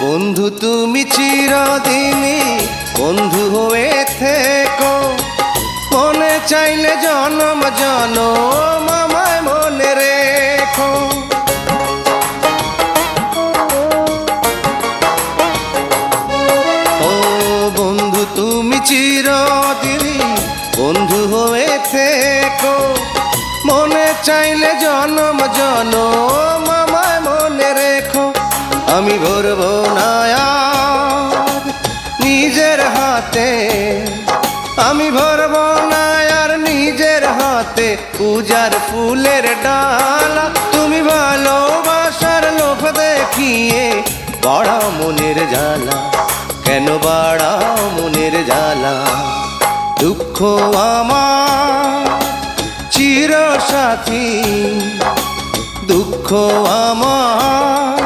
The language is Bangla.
বন্ধু তুমি চিরদিনই বন্ধু হয়ে থেকো, মনে চাইলে জনম জনম আমায় মনে রেখো। ও বন্ধু তুমি চিরদিনই বন্ধু হয়ে থেকো, মনে চাইলে জনম জনম আমায় মনে রেখো। আমি ভরবো না আর নিজের হাতে, আমি ভরবো না আর নিজের হাতে পূজার ফুলের ডালা। তুমি ভালোবাসার লোভ দেখিয়ে বাড়াও মনের জ্বালা, কেন বাড়াও মনের জ্বালা? দুঃখ আমার চির সাথী, দুঃখ আমার